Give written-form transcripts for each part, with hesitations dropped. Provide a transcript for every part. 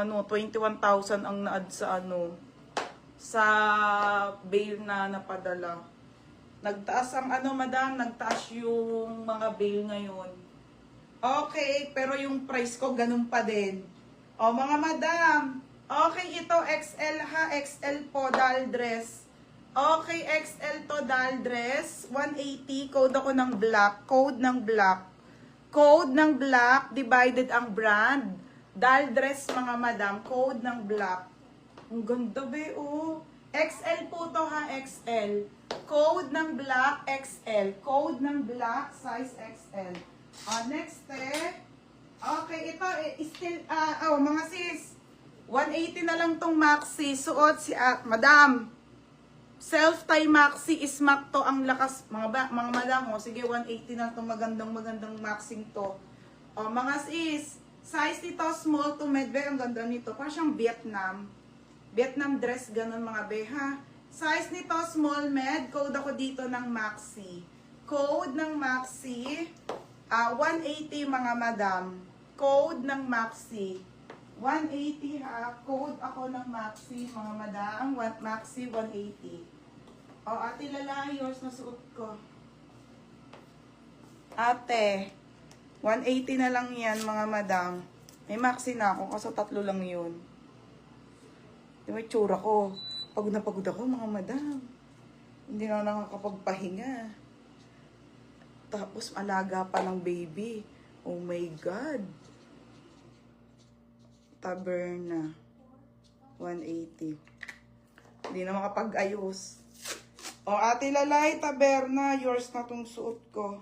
21,000 ang na-add sa sa bail na napadala. Nagtaas ang madam, nagtaas yung mga bail ngayon. Okay, pero yung price ko ganun pa din. O mga madam, okay ito XL ha, XL po, doll dress. Okay, XL to doll dress, 180, code ako ng black, code ng black. Code ng black, divided ang brand. Doll dress mga madam, code ng black. Ang ganda be, oh. XL po to ha, XL. Code ng black, XL. Code ng black, size XL. Next okay, ito still, mga sis. 180 na lang tong maxi. Suot si, madam. Self-tie maxi is to ang lakas. Mga madam, sige, 180 na itong magandang maxing to. Mga sis. Size nito, small to medve. Ang ganda nito. Parang siyang Vietnam dress, ganun mga beha. Size nito, small med. Code ako dito ng maxi. Code ng maxi, 180 mga madam. Code ng maxi. 180 ha. Code ako ng maxi mga madam. Maxi 180. Ate Lala, yours na suot ko. Ate, 180 na lang yan mga madam. May maxi na ako kasi 3 lang yun. Di ba tsura ko? Pagod na pagod ako mga madam. Hindi na nakakapagpahinga. Tapos alaga pa ng baby. Oh my God. Taberna. 180. Hindi na makapag-ayos. Ate Lalay, Taberna. Yours na tong suot ko.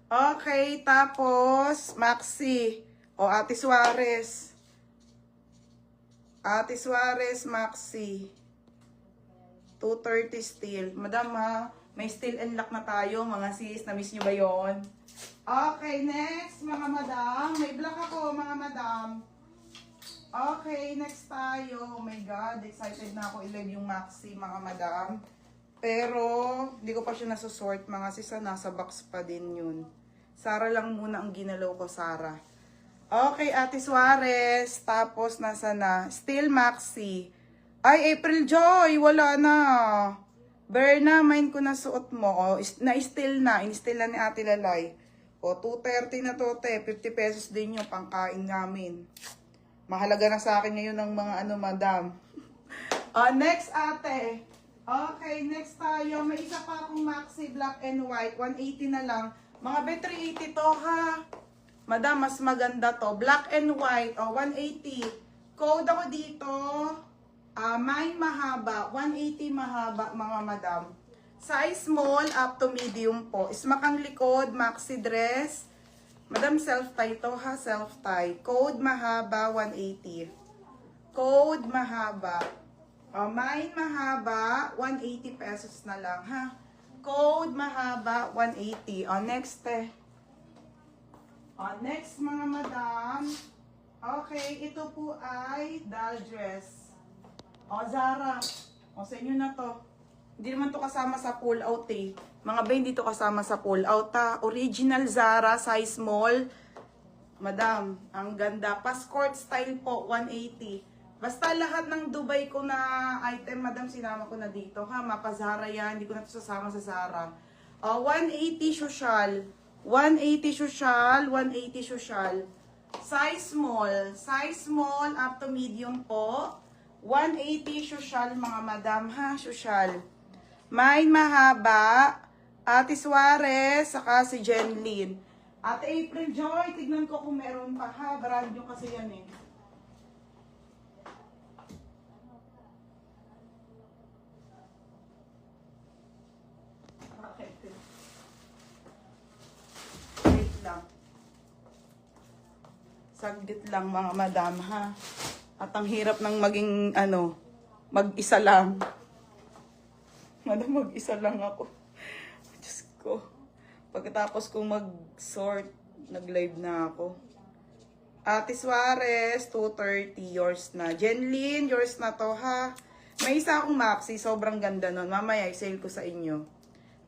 Okay, tapos maxi. Ate Suarez. Ate Suarez, maxi. 230 steel. Madam ha, may steel and lock na tayo. Mga sis, na-miss nyo ba yun? Okay, next mga madam. May black ako mga madam. Okay, next tayo. Oh my God, excited na ako i-live yung maxi mga madam. Pero, hindi ko pa siya nasusort mga sis. Nasa box pa din yun. Sara lang muna ang ginalaw ko, Sara. Okay, Ate Suarez. Tapos, nasa na? Still maxi. Ay, April Joy. Wala na. Berna, mine ko na suot mo. Na-still na. In-still na ni Ate Lalay. 230 na to, te. 50 pesos din yung pangkain namin. Mahalaga na sa akin ngayon ng mga madam. Next, ate. Okay, next tayo. May isa pa akong maxi black and white. 180 na lang. Mga B380 to, ha. Madam, mas maganda to. Black and white. 180. Code ako dito. Mine mahaba. 180 mahaba, mga madam. Size small up to medium po. Ismakang likod, maxi dress. Madam, self-tie to ha, self-tie. Code mahaba, 180. Code mahaba. Mine mahaba, 180 pesos na lang ha. Code mahaba, 180. Next next mga madam. Okay, ito po ay doll dress. Zara. Sa inyo na to. Hindi naman to kasama sa pull out eh. Mga ba hindi to kasama sa pull out ha. Original Zara, size small. Madam, ang ganda. Passport style po, 180. Basta lahat ng Dubai ko na item, madam, sinama ko na dito ha. Mapa Zara yan, hindi ko na to sasama sa Zara. 180 social. 180 social, 180 social. Size small up to medium po. 180 social mga madam ha, social. Mine mahaba, Ate Suarez, saka si Jenlyn. Ate April Joy, tignan ko kung meron pa ha, brand nyo kasi yan eh. Okay. Wait lang. Saglit lang mga madam ha. At ang hirap ng maging mag-isa lang. Madam, mag-isa lang ako. Diyos ko. Pagkatapos kong mag-sort, nag-live na ako. Ate Suarez, 230, yours na. Jenlyn, yours na to ha. May isa akong maxi, sobrang ganda nun. Mamaya, i-sale ko sa inyo.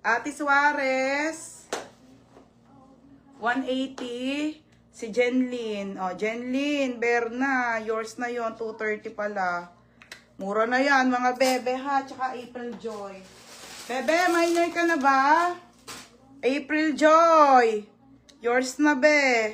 Ate Suarez, 180. Si Jenlyn. O, Jenlyn, Berna. Yours na yon 230 pala. Mura na yan, mga bebe ha. Tsaka April Joy. Bebe, minor ka na ba? April Joy. Yours na be.